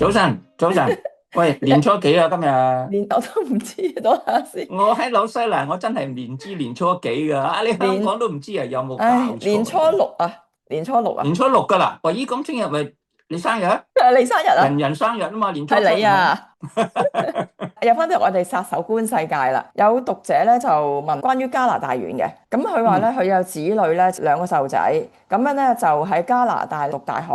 早晨，早晨，喂，年初幾啊？今日連我都唔知，等下先。我喺紐西蘭，我真係唔知年初幾噶。啊，你香港年，都唔知啊？有冇搞唉，年初錯啊？真係六啊，年初六啊，年初六噶啦。喂，咦，咁聽日咪你生日？係你生日啊，人人生日啊嘛，年初七係你唔係咩？啊。又翻到我哋殺手觀世界啦。有讀者咧就問關於加拿大園嘅，咁佢話咧嗯，佢有子女咧兩個細路仔，咁樣咧就喺加拿大讀大學。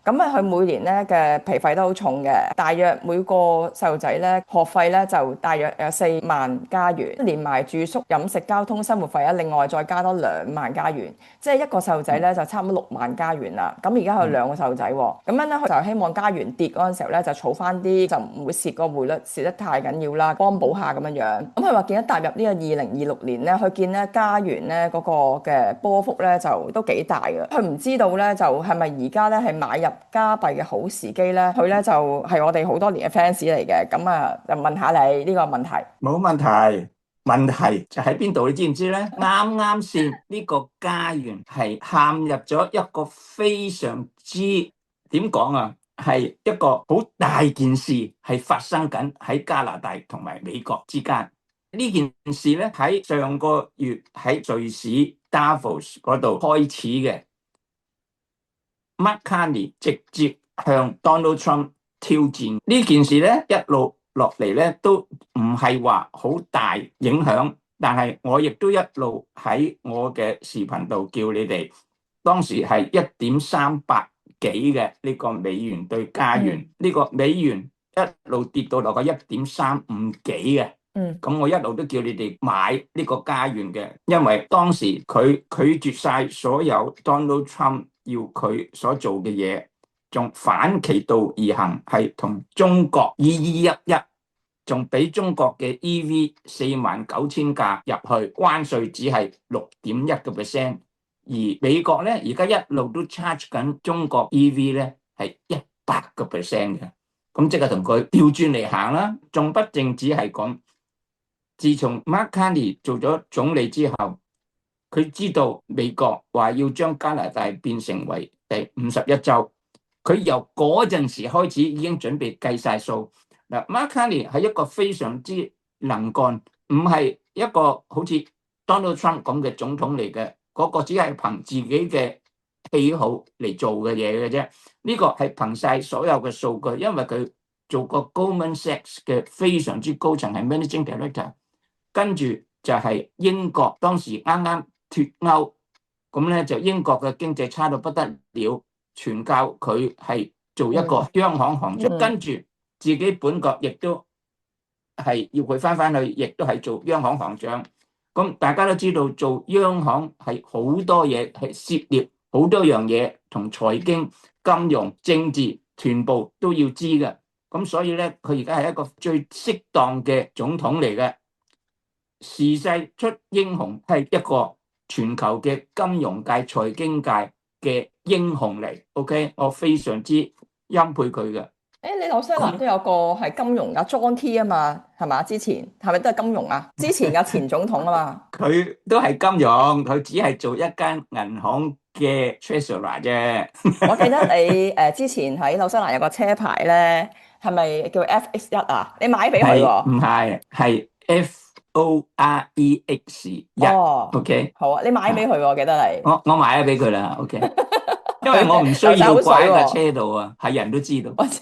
咁啊，佢每年咧嘅皮費都好重嘅，大約每個細路仔咧學費咧就大約有4萬加元，連埋住宿、飲食、交通、生活費啊，另外再加多2萬加元，即係一個細路仔咧就差唔多6萬加元啦。咁而家有嗯，兩個細路仔喎，咁樣咧佢就希望加元跌嗰陣時候咧就儲翻啲，就唔會蝕個匯率蝕得太緊要啦，幫補下咁樣樣。咁佢話見一踏入呢個2026年咧，佢見咧加元咧嗰個嘅波幅咧就都幾大嘅。佢唔知道咧就係咪而家咧係買入加幣嘅好時機咧？佢咧就係我哋好多年嘅 fans 嚟嘅，咁啊就問下你呢個問題。冇問題。問題就喺邊度？你知唔知咧？啱啱先呢個家園係陷入咗一個非常之點講啊？係一個好大件事，係發生緊喺加拿大同埋美國之間。呢件事咧喺上個月喺瑞士 Davos 嗰度開始嘅。Mark Carney 直接向 Donald Trump 挑戰呢件事咧，一路落嚟咧都唔係話好大影響，但係我亦都一路喺我嘅視頻度叫你哋，當時係1.38幾嘅呢個美元對加元，呢個美元一路跌到落個1.35幾嘅。咁我一路都叫你哋買呢個加元嘅，因為當時佢拒絕晒所有 Donald Trump 要佢所做嘅嘢，仲反其道而行，係同中國2211，仲俾中國嘅 EV 49,000架入去，關稅只係6.1%，而美國咧而家一路都 charge 緊中國 EV 咧係100%嘅，咁即係同佢調轉嚟行啦，仲不淨止係咁。自從 Mark Carney 做咗總理之後，佢知道美國話要將加拿大變成為第51州，佢由嗰陣時開始已經準備計晒數。嗱，Mark Carney 係一個非常之能幹，唔係一個好似 Donald Trump 咁嘅總統嚟嘅，嗰個只係憑自己嘅喜好嚟做嘅嘢嘅啫。呢個係憑晒所有嘅數據，因為佢做過 Goldman Sachs 嘅非常之高層，係 Managing Director。跟住就係英國當時啱啱脫歐，咁咧就英國嘅經濟差到不得了，全靠佢係做一個央行行長，跟住自己本國亦都係要佢翻去，亦都係做央行行長。咁大家都知道做央行係好多嘢，係涉獵好多樣嘢，同財經、金融、政治全部都要知嘅。咁所以咧，佢而家係一個最適當嘅總統嚟嘅。時勢出英雄，係一個全球嘅金融界、財經界嘅英雄嚟。OK，我非常之欽佩佢嘅。你紐西蘭都有個係金融噶 John Key 啊嘛，係嘛？之前係咪都係金融啊？之前嘅前總統啊嘛。佢都係金融，佢只係做一間銀行嘅 treasurer 啫。我記得你之前喺紐西蘭有個車牌咧，係咪叫 FX1啊？你買俾佢係唔喎？係？係 Forex1。哦，OK，好啊，你買俾佢喎，我記得你。我買咗俾佢啦。OK，因為我佢唔需流晒口水要掛喺架喎，車度啊，係人都知道。我知。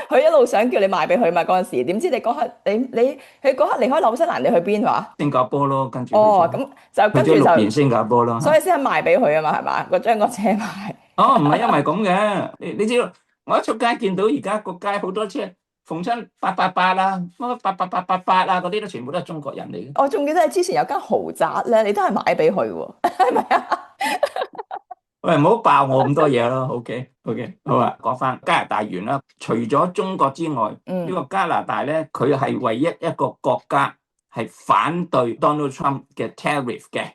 佢一路想叫你買俾佢嘛，嗰陣時，點知你嗰刻佢嗰刻離開紐西蘭，你去邊話？新加坡咯，跟住去哦，咗咁就去咗跟住就，6年新加坡咯。所以先賣俾佢啊嘛，係嘛？嗰張個車牌。哦，唔係因為咁嘅，你知道，我一出街見到而家個街好多車，逢親888啦，乜8888啊，嗰啲都全部都係中國人嚟嘅。我仲記得你之前有間豪宅咧，你都係買俾佢喎，係咪啊？喂，唔好爆我咁多嘢咯。OK，好啊，講翻加拿大元啦。除咗中國之外，呢個加拿大咧，佢係唯一一個國家係反對 Donald Trump 嘅 tariff 嘅，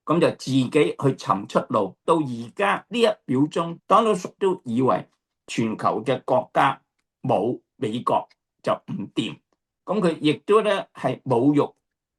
咁就自己去尋出路。到而家呢一秒鐘，Donald Trump 都以為全球嘅國家冇美國就唔掂，咁佢亦都咧係侮辱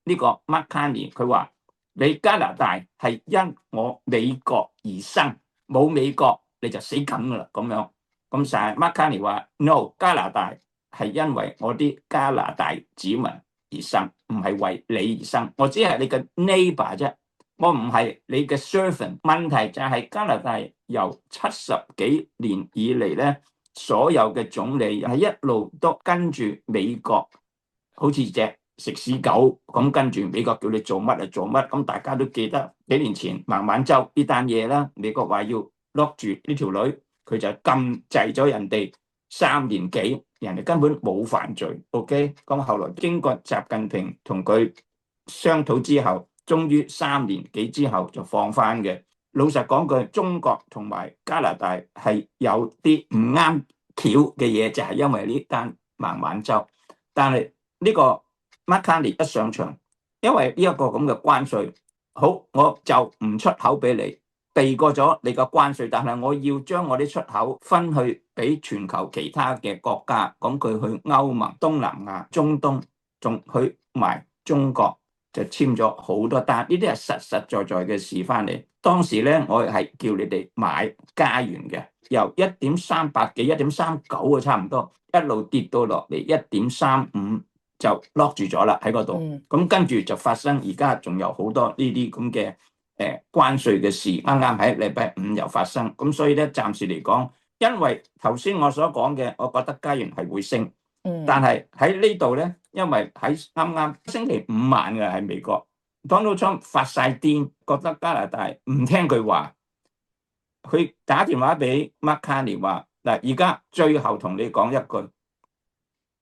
呢個 Mark Carney，佢話你加拿大係因我美國而生，冇美國你就死梗噶啦咁樣。咁但係 Mark Carney 話 no， 加拿大係因為我啲加拿大子民而生，唔係為你而生，我只係你嘅 neighbor 啫，我唔係你嘅 servant。問題就係加拿大由70幾年以嚟咧，所有嘅總理係一路都跟住美國，好似隻食屎狗咁跟住美國叫你做乜就做乜。咁大家都記得幾年前孟晚舟呢單嘢啦，美國話要 lock 住呢條女，佢就禁制咗人哋3年幾，人哋根本冇犯罪。OK， 咁後來經過習近平同佢商討之後，終於3年幾之後就放翻嘅。老實講句，中國同埋加拿大係有啲唔啱橋嘅嘢，就係因為呢單孟晚舟。但係呢個 Mark Carney 一上場，因為呢一個咁嘅關稅，好，我就唔出口俾你，避過咗你個關稅，但係我要將我啲出口分去俾全球其他嘅國家，咁佢去歐盟、東南亞、中東，仲去埋中國，就簽咗好多單，呢啲係實實在在嘅事翻嚟。當時咧，我係叫你哋買加元嘅，由1.38幾、1.39啊，差唔多一路跌到落嚟1.35，就 lock 住咗啦喺嗰度。咁跟住就發生，而家仲有好多呢啲咁嘅關稅嘅事，啱啱喺禮拜5又發生。咁所以咧，暫時嚟講，因為頭先我所講嘅，我覺得加元係會升。但係喺呢度咧，因為喺啱啱星期5晚嘅喺美國，Donald Trump 發晒癲，覺得加拿大唔聽佢話，佢打電話俾 Mark Carney 話嗱，而家最後同你講一句，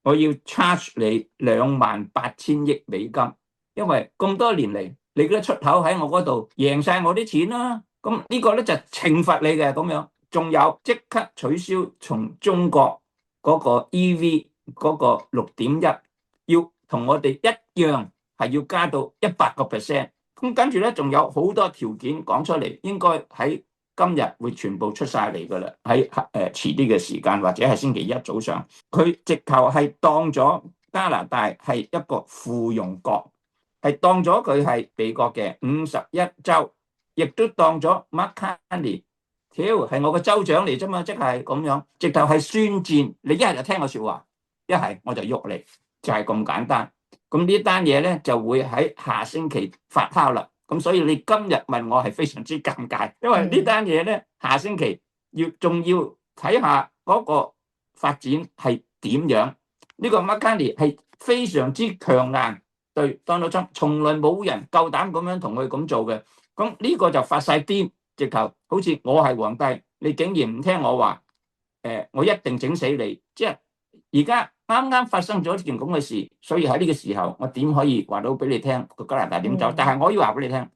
我要 charge 你28,000億美金，因為咁多年嚟你嗰啲出口喺我嗰度贏晒我啲錢啦，咁呢個咧就懲罰你嘅咁樣，仲有即刻取消從中國嗰個 EV 嗰個6.1，要同我哋一樣係要加到100%。咁跟住咧，仲有好多條件講出嚟，應該喺今日會全部出晒嚟噶啦。喺遲啲嘅時間，或者係星期一早上，佢直頭係當咗加拿大係一個附庸國，係當咗佢係美國嘅51州，亦都當咗 Mark Carney，係我個州長嚟啫嘛，即係咁樣，直頭係宣戰。你一係就聽我說話，一係我就喐你，就係咁簡單。咁呢單嘢咧就會喺下星期發酵啦。咁所以你今日問我係非常之尷尬，因為呢單嘢咧下星期仲要睇下嗰個發展係點樣。呢個 Mark Carney 係非常之強硬，對 Donald Trump 從來冇人夠膽咁樣同佢咁做嘅。咁呢個就發晒癲，直頭好似我係皇帝，你竟然唔聽我話，我一定整死你。即係而家啱啱發生咗一件咁嘅事，所以喺呢個時候我點可以話到俾你聽個加拿大點走？但係我要話俾你聽，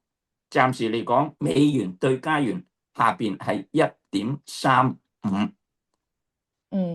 暫時嚟講美元對加元下邊係1.35，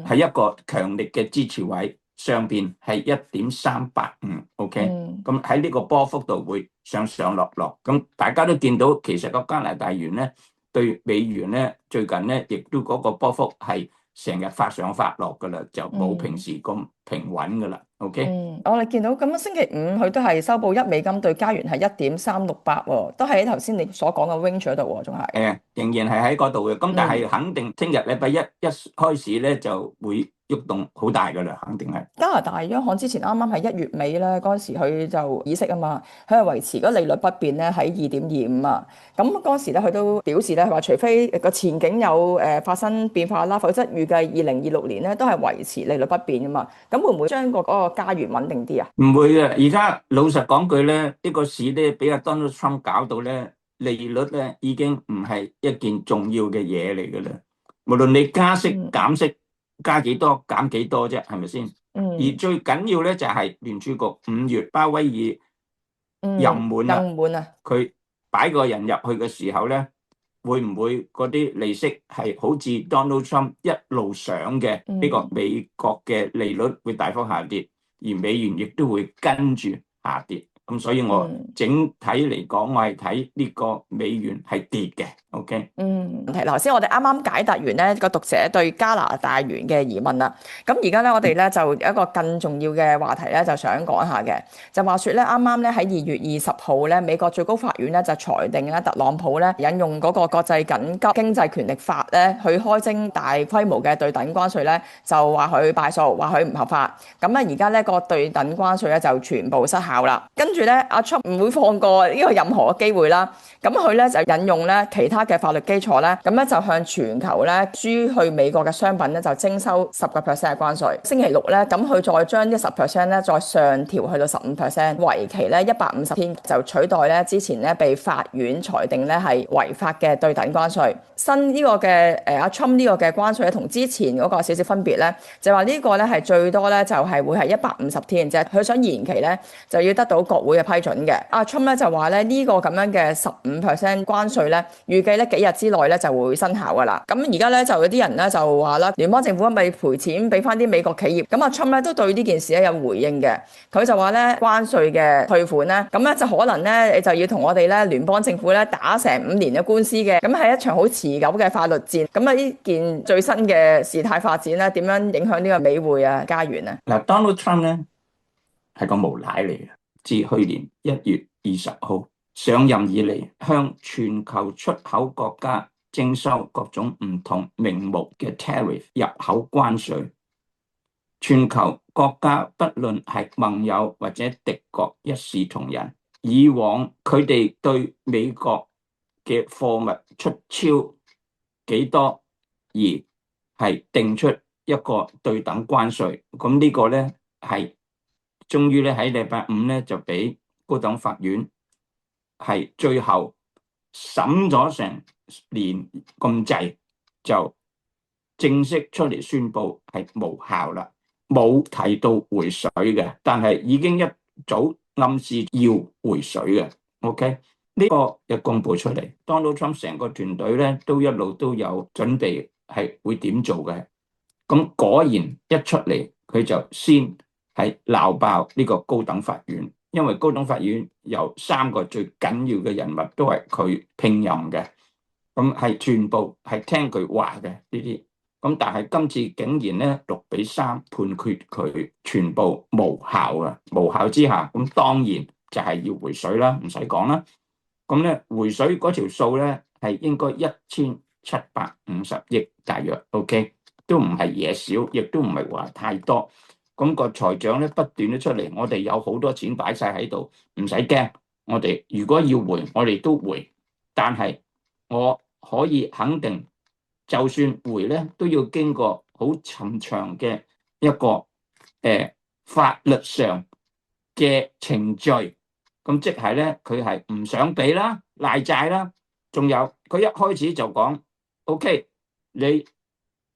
係一個強力嘅支持位，上邊係1.385。OK，咁喺呢個波幅度會上上落落。咁大家都見到，其實個加拿大元咧對美元咧最近咧亦都嗰個波幅係成日發上發落噶啦，就冇平時咁平穩噶啦。OK，我哋見到咁星期5佢都係收報1美金對加元係1.368喎，都係喺頭先你所講嘅 range 嗰度喎，仲係仍然係喺嗰度嘅。咁但係肯定聽日禮拜一開始咧就會喐動好大噶啦，肯定係。加拿大央行之前啱啱喺1月尾咧嗰陣時佢就議息啊嘛，佢係維持嗰利率不變咧喺2.25啊。咁嗰陣時咧佢都表示咧，佢話除非個前景有發生變化啦，否則預計2026年咧都係維持利率不變啊嘛。咁會唔會將嗰個加元穩定啲啊？唔會嘅，而家老實講句咧，呢個市咧俾阿 Donald Trump 搞到咧，利率咧已經唔係一件重要嘅嘢嚟㗎啦。無論你加息減息，加幾多減幾多啫，係咪先？而最緊要咧就係聯儲局5月鮑威爾任滿啦，佢擺個人入去嘅時候咧，會唔會嗰啲利息係好似 Donald Trump 一路上嘅呢個美國嘅利率會大幅下跌，而美元亦都會跟住下跌。咁所以我整體嚟講，我係睇呢個美元係跌嘅。OK。問題頭先我哋啱啱解答完咧個讀者對加拿大元嘅疑問啦，咁而家咧我哋咧就有一個更重要嘅話題咧，就想講下嘅，就話說咧啱啱咧喺2月20號咧，美國最高法院咧就裁定咧特朗普咧引用嗰個國際緊急經濟權力法咧，去開徵大規模嘅對等關稅咧，就話佢敗訴，話佢唔合法。咁咧而家咧個對等關稅咧就全部失效啦。跟住咧阿 Trump 唔會放過呢個任何嘅機會啦。咁佢咧就引用咧其他嘅法律基礎咧，咁咧就向全球咧輸去美國嘅商品咧就徵收10% 嘅關稅。星期六咧，咁佢再將呢10%咧再上調去到15%，為期咧150天，就取代咧之前咧被法院裁定咧係違法嘅對等關稅。新呢個嘅阿 Trump 呢個嘅關稅咧，同之前嗰個少少分別咧，就話呢個咧係最多咧就係會係150天啫。佢想延期咧就要得到國會嘅批准嘅。阿 Trump 咧就話咧呢個咁樣嘅15% 關稅咧，預計咧幾日之內咧就會生效噶啦。咁而家咧就有啲人咧就話啦，聯邦政府咪賠錢俾翻啲美國企業。咁阿 Trump 咧都對呢件事咧有回應嘅。佢就話咧關稅嘅退款咧，咁咧就可能咧你就要同我哋咧聯邦政府咧打成5年嘅官司嘅。咁係一場好持久嘅法律戰。咁啊呢件最新嘅事態發展咧，點樣影響呢個美匯啊加元啊？嗱，Donald Trump 咧係個無賴嚟嘅，自去年1月20號上任以嚟，向全球出口國家徵收各種唔同名目嘅 tariff 入口關稅。全球國家不論係盟友或者敵國一視同仁。以往佢哋對美國嘅貨物出超幾多而係定出一個對等關稅。咁呢個咧係終於咧喺禮拜五咧就俾高等法院係最後審咗成年咁滯，就正式出嚟宣布係無效啦，冇提到回水嘅，但係已經一早暗示要回水嘅。OK， 呢個一公布出嚟 ，Donald Trump 成個團隊咧都一路都有準備係會點做嘅。咁果然一出嚟，佢就先係鬧爆呢個高等法院，因為高等法院有3個最緊要嘅人物都係佢聘任嘅，咁係全部係聽佢話嘅呢啲。咁但係今次竟然咧6-3判決佢全部無效嘅，無效之下，咁當然就係要回水啦，唔使講啦。咁咧回水嗰條數咧係應該1750億大約 ，OK， 都唔係嘢少，亦都唔係話太多。咁個財長咧不斷都出嚟，我哋有好多錢擺晒喺度，唔使驚。我哋如果要回，我哋都回，但係我可以肯定。就算回咧，都要經過好尋長嘅一個法律上嘅程序，咁即係咧佢係唔想俾啦，賴債啦，仲有佢一開始就講 OK， 你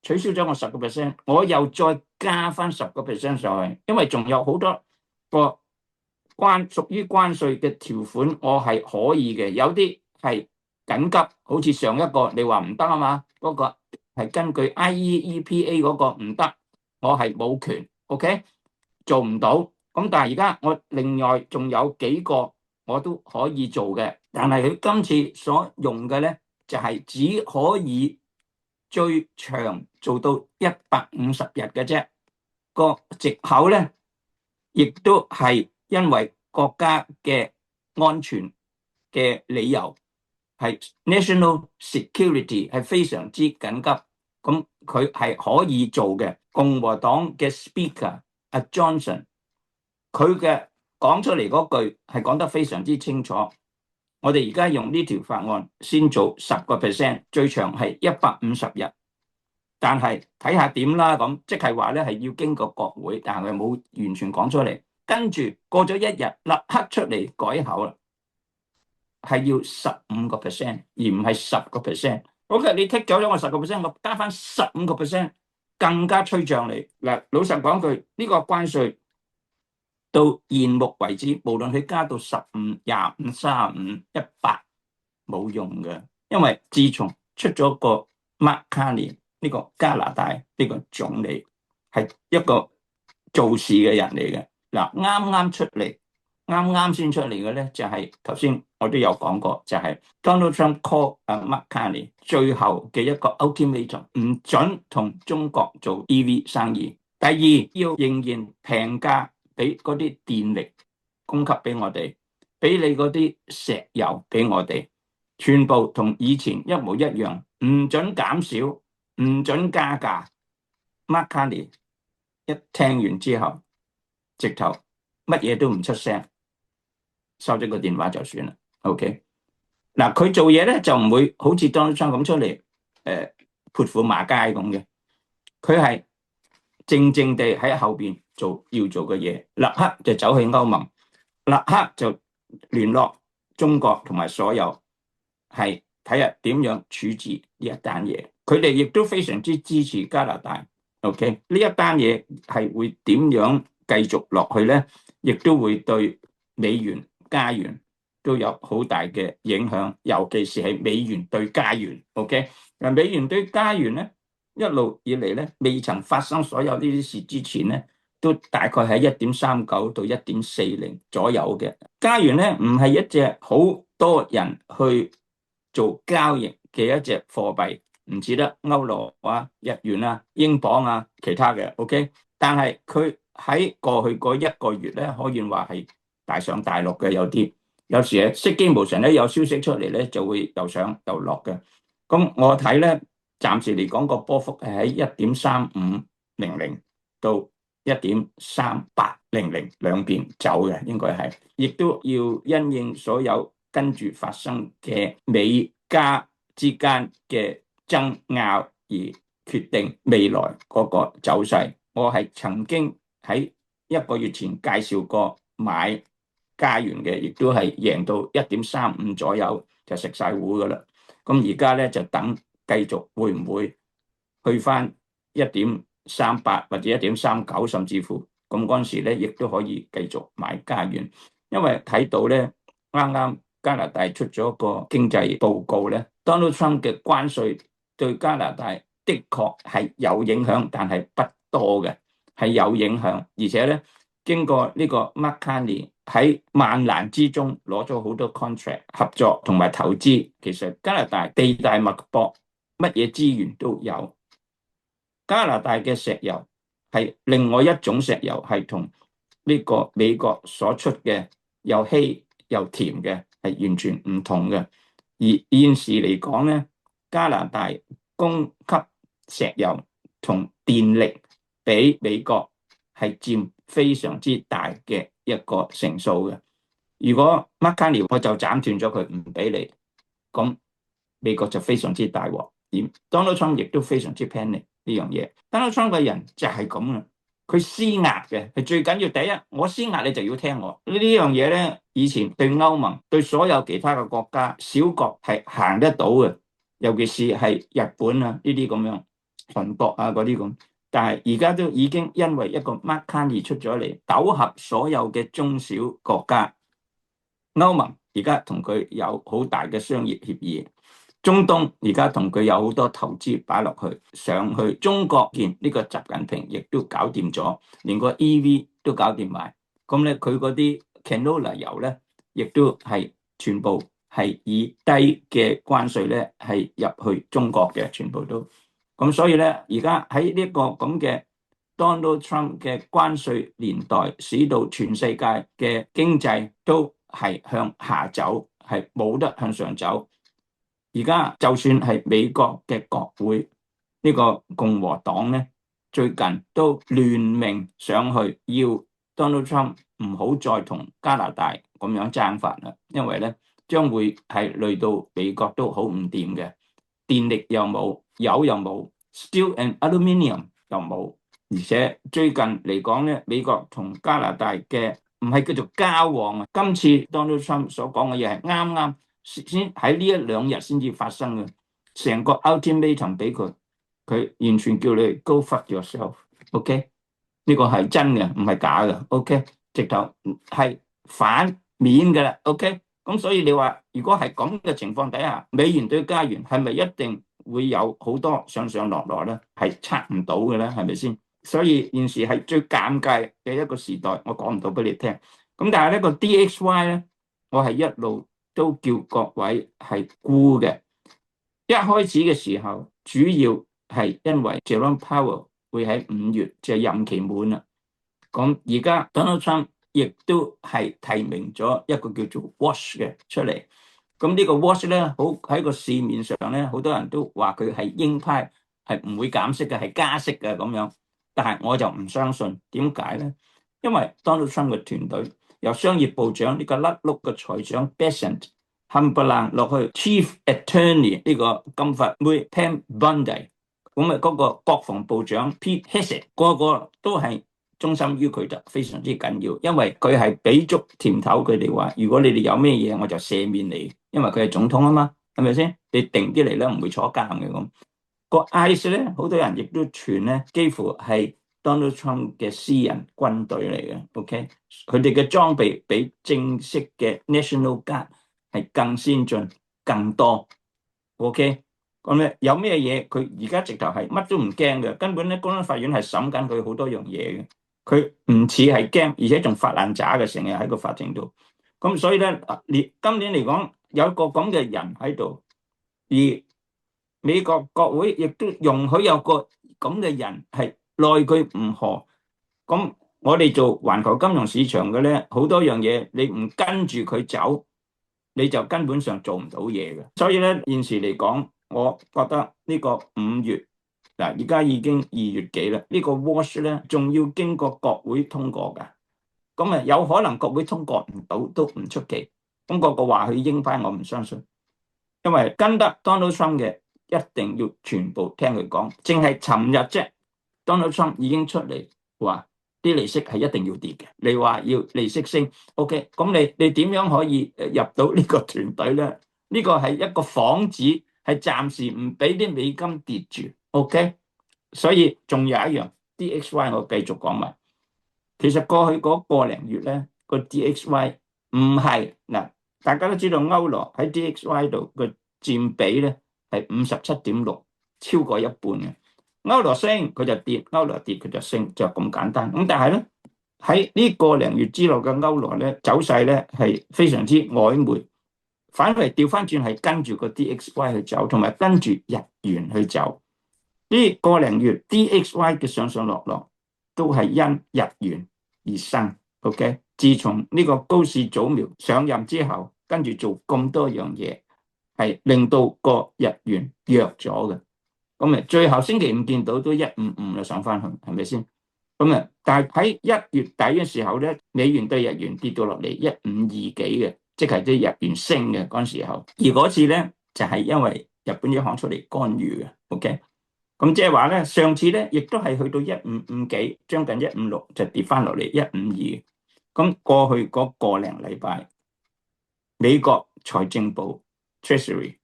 取消咗我10%，我又再加翻10% 上去，因為仲有好多個屬於關稅嘅條款，我係可以嘅，有啲係緊急，好似上一個你話唔得啊嘛。嗰個係根據 IEEPA 嗰個唔得，我係冇權 ，OK， 做唔到。咁但係而家我另外仲有幾個我都可以做嘅，但係佢今次所用嘅咧就係只可以最長做到150日嘅啫。個藉口咧，亦都係因為國家嘅安全嘅理由。係 national security 係非常之緊急，咁佢係可以做嘅。共和黨嘅 speaker 阿 Johnson， 佢嘅講出嚟嗰句係講得非常之清楚。我哋而家用呢條法案先做10%，最長係150日，但係睇下點啦。咁即係話咧係要經過國會，但係冇完全講出嚟。跟住過咗1日，立刻出嚟改口啦。係要15%，而唔係10%。OK， 你剔走咗我10%，我加翻15%，更加吹脹你。嗱，老實講句，呢個關稅到現目為止，無論佢加到15、25、35、100，冇用嘅，因為自從出咗個 Mark Carney 呢個加拿大呢個總理係一個做事嘅人嚟嘅。嗱，啱啱出嚟啱啱先出嚟嘅咧，就係頭先我都有講過，就係 Donald Trump call Mark Carney 最後嘅一個 ultimatum，唔准同中國做 EV 生意。第二，要仍然平價俾嗰啲電力供給俾我哋，俾你嗰啲石油俾我哋，全部同以前一模一樣，唔准減少，唔准加價。Mark Carney 一聽完之後，直頭乜嘢都唔出聲。收咗個電話就算啦 ，OK。嗱，佢做嘢咧就唔會好似 Donald Trump 咁出嚟，潑婦罵街咁嘅。佢係靜靜地喺後邊做要做嘅嘢，立刻就走去歐盟，立刻就聯絡中國同埋所有，係睇下點樣處置呢一單嘢。佢哋亦都非常之支持加拿大 ，OK。呢一單嘢係會點樣繼續落去咧？亦都會對美元加元都有好大嘅影響，尤其是係美元對加元 ，OK。嗱，美元對加元咧，一路以嚟咧，未曾發生所有呢啲事之前咧，都大概喺1.39到1.40左右嘅。加元咧唔係一隻好多人去做交易嘅一隻貨幣，唔似得歐羅啊、日元啊、英鎊啊其他嘅 ，OK。但係佢喺過去嗰一個月咧，可以話係大上大落嘅，有時係隙無神咧，有消息出嚟咧，就會又上又落嘅。咁我睇咧，暫時嚟講個波幅係喺1.3500到1.3800兩邊走嘅，應該係，亦都要因應所有跟住發生嘅美加之間嘅爭拗而決定未來嗰個走勢。我係曾經喺1個月前介紹過買加元嘅，亦都係贏到1.35左右就食晒糊噶啦。咁而家咧就等繼續會唔會去翻1.38或者1.39，甚至乎咁嗰陣時咧，亦都可以繼續買加元，因為睇到咧啱啱加拿大出咗個經濟報告咧 ，Donald Trump 嘅關稅對加拿大的確係有影響，但係不多嘅，係有影響，而且咧經過呢個 Mark Carney 喺萬難之中攞咗好多 contract 合作同埋投資，其實加拿大地大物博，乜嘢資源都有。加拿大嘅石油係另外一種石油，係同呢個美國所出嘅又稀又甜嘅係完全唔同嘅。而現時嚟講咧，加拿大供給石油同電力比美國係佔非常之大嘅一個成數嘅。如果 Mark Carney 我就斬斷咗佢唔俾你，咁美國就非常之大鑊。而 Donald Trump 亦都非常之 panic 呢樣嘢。Donald Trump 嘅人就係咁啊，佢施壓嘅係最緊要。第一，我施壓你就要聽我呢樣嘢咧。以前對歐盟對所有其他嘅國家小國係行得到嘅，尤其是係日本啊呢啲咁樣，韓國啊嗰啲咁。但係而家都已經因為一個 Mark Carney 出咗嚟，糾合所有嘅中小國家。歐盟而家同佢有好大嘅商業協議，中東而家同佢有好多投資擺落去上去。中國見呢個習近平亦都搞掂咗，連個 EV 都搞掂埋。咁咧佢嗰啲 canola 油咧，亦都係全部係以低嘅關稅咧係入去中國嘅，全部都。咁所以咧，而家喺呢個咁嘅 Donald Trump 嘅關稅年代，使到全世界嘅經濟都係向下走，係冇得向上走。而家就算係美國嘅國會呢個共和黨咧，最近都聯名上去要 Donald Trump 唔好再同加拿大咁樣爭法啦，因為咧將會係累到美國都好唔掂嘅，電力又冇，油又冇 ，steel and aluminium 又冇，而且最近嚟講咧，美國同加拿大嘅唔係叫做交往啊，今次 Donald Trump 所講嘅嘢係啱啱先喺呢一兩日先至發生嘅，成個 ultimatum 俾佢，佢完全叫你 go fuck yourself，OK？呢個係真嘅，唔係假嘅，OK？直頭係反面嘅啦，OK？咁所以你話如果係咁嘅情況底下，美元對加元係咪一定會有好多上上落落咧？係測唔到嘅咧，係咪先？所以現時係最尷尬嘅一個時代，我講唔到俾你聽。咁但係呢個 DXY 咧，我係一路都叫各位係沽嘅。一開始嘅時候，主要係因為 Jerome Powell 會喺5月就任期滿啦。咁而家 Donald Trump 亦都係提名咗一個叫做 Walsh 嘅出嚟。咁呢個 Walsh 咧，好喺個市面上咧，好多人都話佢係鷹派，係唔會減息嘅，係加息嘅咁樣。但係我就唔相信，點解咧？因為 Donald Trump 嘅團隊由商業部長呢個甩碌嘅財長 Bessent 冚唪唥落去 Chief Attorney 呢個金髮妹 Pam Bondi， 咁啊嗰個國防部長 Pete Hegseth 個個都係忠心於佢，就非常之緊要，因為佢係俾足甜頭佢哋話，如果你哋有咩嘢，我就赦免你，因為佢係總統啊嘛，係咪先？你定啲嚟咧，唔會坐監嘅咁。個 ICE 咧，好多人亦都傳咧，幾乎係 Donald Trump 嘅私人軍隊嚟嘅。OK，佢哋嘅裝備比正式嘅 National Guard 係更先進、更多。OK，咁咧有咩嘢？佢而家直頭係乜都唔驚嘅，根本咧高等法院係審緊佢好多樣嘢嘅。佢唔似係驚，而且仲發爛渣嘅，成日喺個法庭度。咁所以咧，今年嚟講有一個咁嘅人喺度，而美國國會亦都容許有個咁嘅人係奈佢唔何。咁我哋做環球金融市場嘅咧，好多樣嘢你唔跟住佢走，你就根本上做唔到嘢嘅。所以咧，現時嚟講，我覺得呢個5月。嗱，而家已經2月幾啦，呢個 Walsh 咧仲要經過國會通過㗎，咁啊有可能國會通過唔到都唔出奇。咁個話佢鷹派，我唔相信，因為跟得 Donald Trump 嘅一定要全部聽佢講。淨係尋日啫 ，Donald Trump 已經出嚟話啲利息係一定要跌嘅。你話要利息升 ，OK， 咁你點樣可以入到呢個團隊咧？呢個係一個幌子，係暫時唔俾啲美金跌住。OK， 所以仲有一樣 DXY 我繼續講埋。其實過去嗰個零月咧，個 DXY 唔係嗱，大家都知道歐羅喺 DXY 度個佔比咧係57.6，超過一半嘅。歐羅升佢就跌，歐羅跌佢就升，就咁簡單。咁但係咧喺呢個零月之內嘅歐羅咧走勢咧係非常之曖昧，反為調翻轉係跟住個 DXY 去走，同埋跟住日元去走。呢個零月 DXY 嘅上上落落都係因日元而生。OK， 自從呢個高市早苗上任之後，跟住做咁多樣嘢，係令到個日元弱咗嘅。咁啊，最後星期五見到都155啦，上翻去，係咪先？咁啊，但係喺1月底嘅時候咧，美元對日元跌到落嚟152幾嘅，即係啲日元升嘅嗰陣時候。而嗰次咧就係因為日本央行出嚟干預嘅。OK。咁即係話咧，上次咧亦都係去到155幾，將近156就跌翻落嚟152。咁過去嗰個零禮拜，美國財政部 Treasury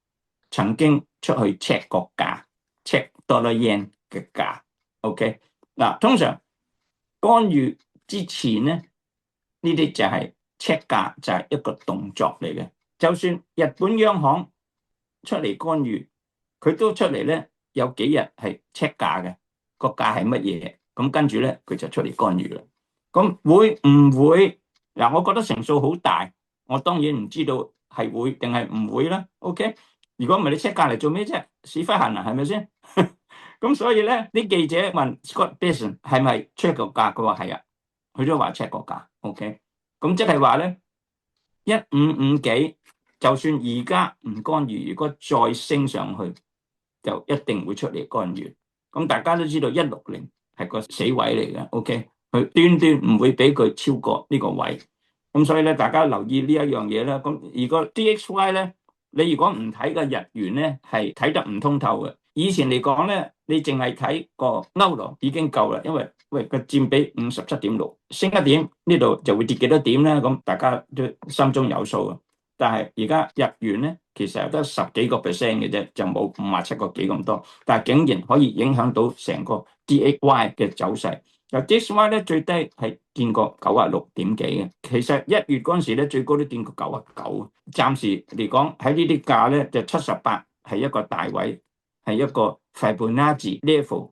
曾經出去 check 個價 ，check dollar yen 嘅價。OK， 嗱，通常干預之前咧，呢啲就係 check 價，就係一個動作嚟嘅。就算日本央行出嚟干預，佢都出嚟咧。有幾日係 check 價嘅，個價係乜嘢？咁跟住咧，佢就出嚟干預啦。咁會唔會嗱？我覺得成數好大，我當然唔知道係會定係唔會啦。OK， 如果唔係你 check 價嚟做咩啫？屎忽痕啊，係咪先？咁所以咧，啲記者問 Scott Bessent 係咪 check 個價？佢話係啊，佢都話 check 個價。OK， 咁即係話咧155幾，就算而家唔干預，如果再升上去，就一定會出嚟干預。咁大家都知道160係個死位嚟嘅。OK， 佢端端唔會俾佢超過呢個位。咁所以咧，大家留意呢一樣嘢啦。咁如果 DXY 咧，你如果唔睇個日元咧，係睇得唔通透嘅。以前嚟講咧，你淨係睇個歐羅已經夠啦，因為個佔比57.6，升一點呢度就會跌幾多點咧？咁大家都心中有數啊。但係而家日元咧，其實得10幾個 percent 嘅啫，就冇57個幾咁多。但係竟然可以影響到成個 DXY 嘅走勢。由 DXY 咧最低係見過96點幾嘅，其實1月嗰陣時咧最高都見過99。暫時嚟講喺呢啲價咧就78係一個大位，係一個 Fibonacci level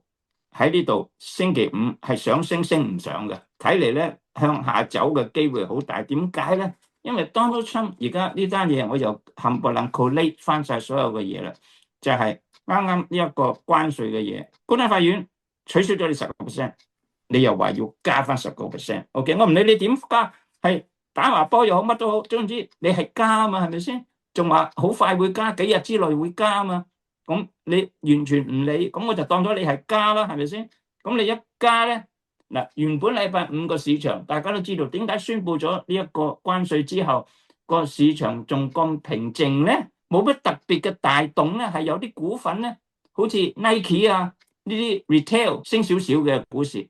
喺呢度。星期五係想升升唔上嘅，睇嚟咧向下走嘅機會好大。點解咧？因為 Donald Trump 而家呢單嘢，我就冚唪唥 collate 翻晒所有嘅嘢啦，就係啱啱呢一個關稅嘅嘢，高等法院取消咗你10%，你又話要加翻10%，OK？我唔理你點加，係打麻波又好，乜都好，總之你係加啊嘛，係咪先？仲話好快會加，幾日之內會加啊嘛，咁你完全唔理，咁我就當咗你係加啦，係咪先？咁你一加咧？嗱，原本禮拜五個市場，大家都知道點解宣布咗呢一個關稅之後，個市場仲咁平靜咧？冇乜特別嘅大動咧，係有啲股份咧，好似 Nike 啊呢啲 retail 升少少嘅股市，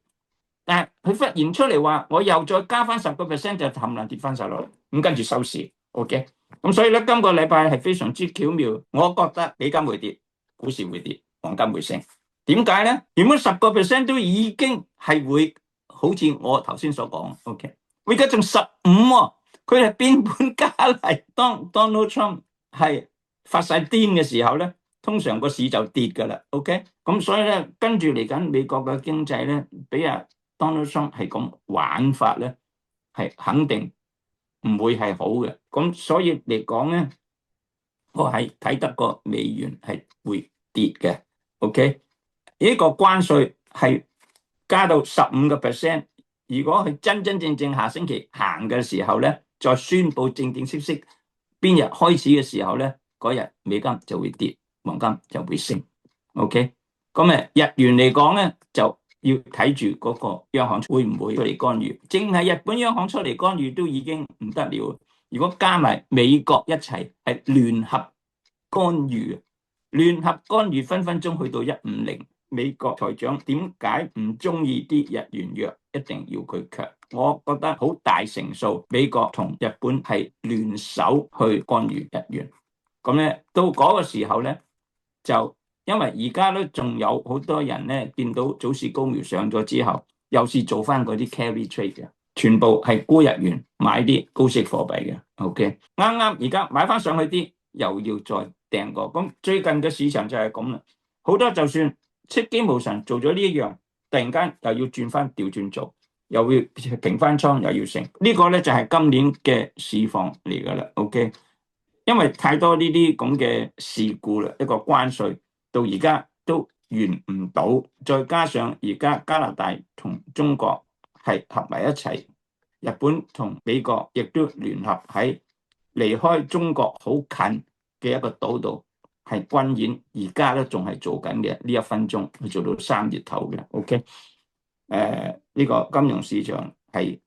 但係佢忽然出嚟話，我又再加翻10%就冚唪唥跌翻晒落嚟，咁跟住收市 ，OK？咁所以咧，今個禮拜係非常之巧妙，我覺得美金會跌，股市會跌，黃金會升。點解咧？原本10%都已經係會好似我頭先所講 ，OK？ 我而家仲15喎，佢係邊本加嚟？當 Donald Trump 係發晒癲嘅時候咧，通常個市就跌噶啦 ，OK？ 咁所以咧，跟住嚟緊美國嘅經濟咧，俾阿 Donald Trump 係咁玩法咧，係肯定唔會係好嘅。咁所以嚟講咧，我係睇得個美元係會跌嘅 ，OK？呢個關稅係加到15%，如果佢真真正正下星期行嘅時候咧，再宣布正正式式邊日開始嘅時候咧，嗰日美金就會跌，黃金就會升。OK， 咁日元嚟講咧，就要睇住嗰個央行會唔會出嚟干預。淨係日本央行出嚟干預都已經唔得了，如果加埋美國一齊係聯合干預，聯合干預分分鐘去到150。美國財長點解唔中意啲日元弱，一定要佢強？我覺得好大成數，美國同日本係聯手去干預日元。咁咧，到嗰個時候咧，就因為而家都仲有好多人咧，見到早市高苗上咗之後，又是做翻嗰啲 carry trade 嘅，全部係沽日元買啲高息貨幣嘅。OK， 啱啱而家買翻上去啲，又要再掟過。咁最近嘅市場就係咁啦，好多就算戚基無神做咗呢一樣，突然間又要轉翻調轉做，又會平翻倉，又要升。呢個咧就係今年嘅市況嚟噶啦。OK， 因為太多呢啲咁嘅事故啦，一個關稅到而家都完唔到，再加上而家加拿大同中國係合埋一齊，日本同美國亦都聯合喺離開中國好近嘅一個島度。係軍演，而家咧仲係做緊嘅，呢1分鐘去做到3月頭嘅。OK， 呢個金融市場係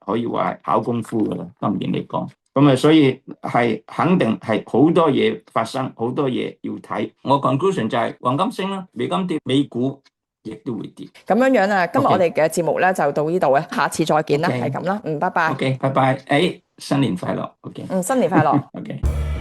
可以話係考功夫噶啦，今年嚟講。咁啊，所以係肯定係好多嘢發生，好多嘢要睇。我 conclusion 就係黃金升啦，美金跌，美股亦都會跌。咁樣啊，今日我哋嘅節目咧就到呢度咧，下次再見啦，係咁啦，拜拜。OK， 拜拜。新年快樂。OK， 新年快樂。OK。